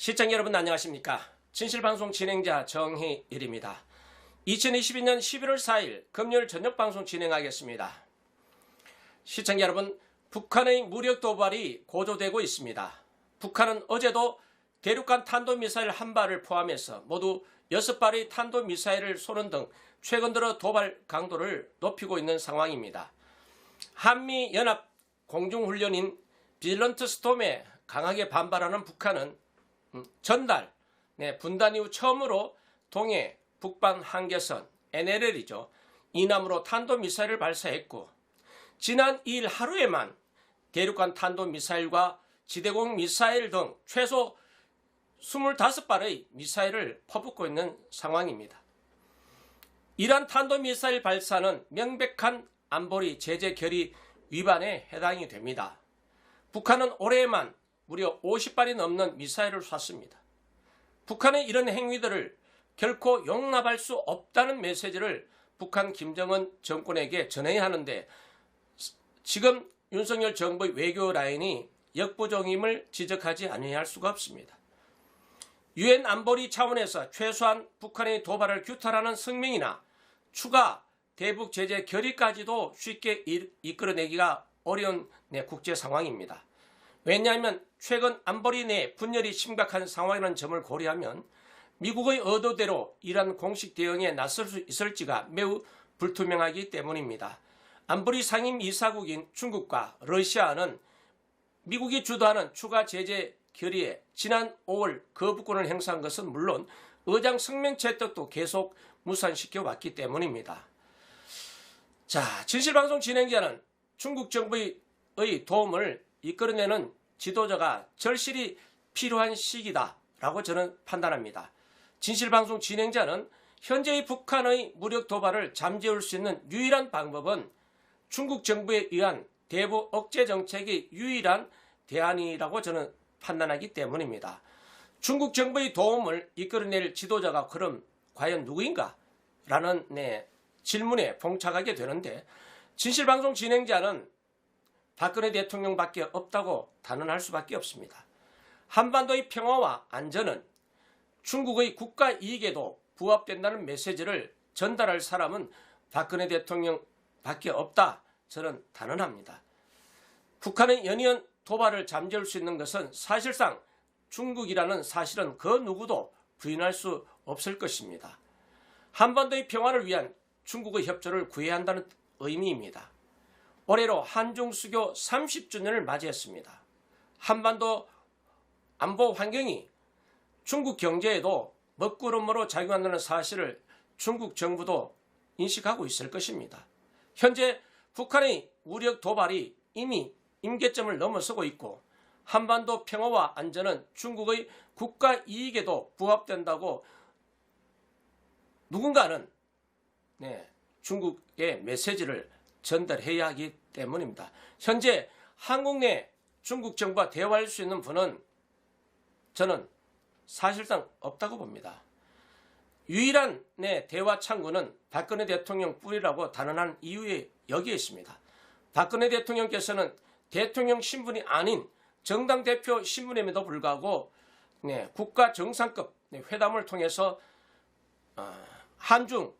시청자 여러분 안녕하십니까? 진실방송 진행자 정희일입니다. 2022년 11월 4일 금요일 저녁방송 진행하겠습니다. 시청자 여러분, 북한의 무력 도발이 고조되고 있습니다. 북한은 어제도 대륙간 탄도미사일 한 발을 포함해서 모두 6발의 탄도미사일을 쏘는 등 최근 들어 도발 강도를 높이고 있는 상황입니다. 한미연합 공중훈련인 빌런트 스톰에 강하게 반발하는 북한은 전달 분단 이후 처음으로 동해 북방 한계선 NLL이죠. 이남으로 탄도미사일을 발사했고, 지난 2일 하루에만 대륙간 탄도미사일과 지대공 미사일 등 최소 25발의 미사일을 퍼붓고 있는 상황입니다. 이란 탄도미사일 발사는 명백한 안보리 제재 결의 위반에 해당이 됩니다. 북한은 올해에만 무려 50발이 넘는 미사일을 쐈습니다. 북한의 이런 행위들을 결코 용납할 수 없다는 메시지를 북한 김정은 정권에게 전해야 하는데, 지금 윤석열 정부의 외교 라인이 역부족임을 지적하지 아니할 수가 없습니다. 유엔 안보리 차원에서 최소한 북한의 도발을 규탄하는 성명이나 추가 대북 제재 결의까지도 쉽게 이끌어내기가 어려운 국제 상황입니다. 왜냐하면 최근 안보리 내 분열이 심각한 상황이라는 점을 고려하면 미국의 의도대로 이란 공식 대응에 나설 수 있을지가 매우 불투명하기 때문입니다. 안보리 상임이사국인 중국과 러시아는 미국이 주도하는 추가 제재 결의에 지난 5월 거부권을 행사한 것은 물론 의장 성명 채택도 계속 무산시켜 왔기 때문입니다. 자, 진실방송 진행자는 중국 정부의 도움을 이끌어내는 지도자가 절실히 필요한 시기다라고 저는 판단합니다. 진실방송 진행자는 현재의 북한의 무력 도발을 잠재울 수 있는 유일한 방법은 중국 정부에 의한 대북 억제 정책이 유일한 대안이라고 저는 판단하기 때문입니다. 중국 정부의 도움을 이끌어낼 지도자가 그럼 과연 누구인가? 라는 질문에 봉착하게 되는데, 진실방송 진행자는 박근혜 대통령밖에 없다고 단언할 수밖에 없습니다. 한반도의 평화와 안전은 중국의 국가 이익에도 부합된다는 메시지를 전달할 사람은 박근혜 대통령밖에 없다, 저는 단언합니다. 북한의 연이은 도발을 잠재울 수 있는 것은 사실상 중국이라는 사실은 그 누구도 부인할 수 없을 것입니다. 한반도의 평화를 위한 중국의 협조를 구해야 한다는 의미입니다. 올해로 한중 수교 30주년을 맞이했습니다. 한반도 안보 환경이 중국 경제에도 먹구름으로 작용한다는 사실을 중국 정부도 인식하고 있을 것입니다. 현재 북한의 무력 도발이 이미 임계점을 넘어서고 있고, 한반도 평화와 안전은 중국의 국가 이익에도 부합된다고 누군가는 중국의 메시지를 전달해야 하기 때문입니다. 현재 한국 내 중국 정부와 대화할 수 있는 분은 저는 사실상 없다고 봅니다. 유일한 대화 창구는 박근혜 대통령 뿌리라고 단언한 이유에 여기에 있습니다. 박근혜 대통령께서는 대통령 신분이 아닌 정당 대표 신분임에도 불구하고 국가 정상급 회담을 통해서 한중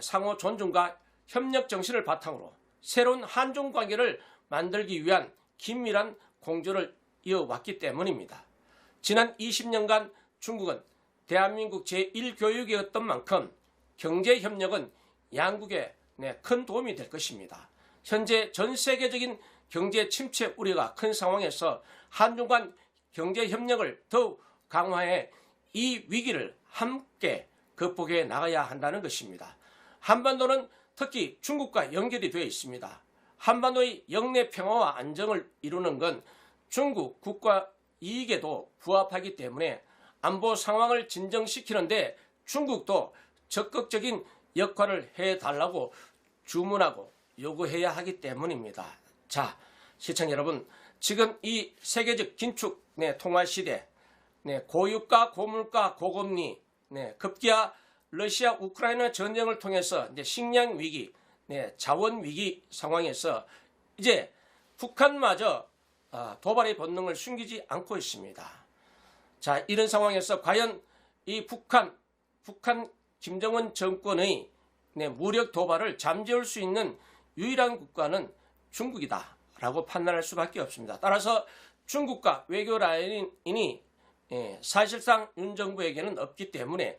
상호 존중과 협력 정신을 바탕으로 새로운 한중 관계를 만들기 위한 긴밀한 공조를 이어왔기 때문입니다. 지난 20년간 중국은 대한민국 제1교육이었던 만큼 경제협력은 양국에 큰 도움이 될 것입니다. 현재 전 세계적인 경제 침체 우려가 큰 상황에서 한중 간 경제협력을 더욱 강화해 이 위기를 함께 극복해 나가야 한다는 것입니다. 한반도는 특히 중국과 연결이 되어 있습니다. 한반도의 영내 평화와 안정을 이루는 건 중국 국가 이익에도 부합하기 때문에 안보 상황을 진정시키는데 중국도 적극적인 역할을 해달라고 주문하고 요구해야 하기 때문입니다. 자, 시청자 여러분, 지금 이 세계적 긴축 통화 시대, 고유가, 고물가, 고금리, 급기야 러시아 우크라이나 전쟁을 통해서 이제 식량 위기, 자원 위기 상황에서 이제 북한마저 도발의 본능을 숨기지 않고 있습니다. 자, 이런 상황에서 과연 이 북한 김정은 정권의 무력 도발을 잠재울 수 있는 유일한 국가는 중국이다라고 판단할 수밖에 없습니다. 따라서 중국과 외교 라인이 사실상 윤 정부에게는 없기 때문에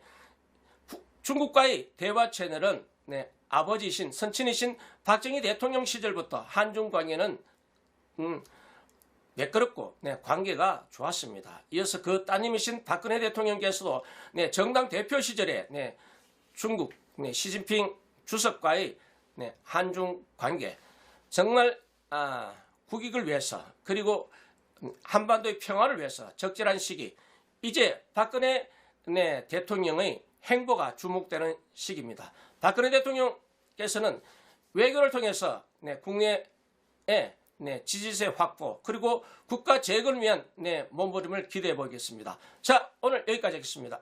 중국과의 대화 채널은 아버지이신 선친이신 박정희 대통령 시절부터 한중 관계는 매끄럽고 관계가 좋았습니다. 이어서 그 따님이신 박근혜 대통령께서도 정당 대표 시절에 중국 시진핑 주석과의 한중 관계 정말 국익을 위해서 그리고 한반도의 평화를 위해서 적절한 시기, 이제 박근혜 대통령의 행보가 주목되는 시기입니다. 박근혜 대통령께서는 외교를 통해서 국내의 지지세 확보 그리고 국가 재건을 위한 몸부림을 기대해 보겠습니다. 자, 오늘 여기까지 하겠습니다.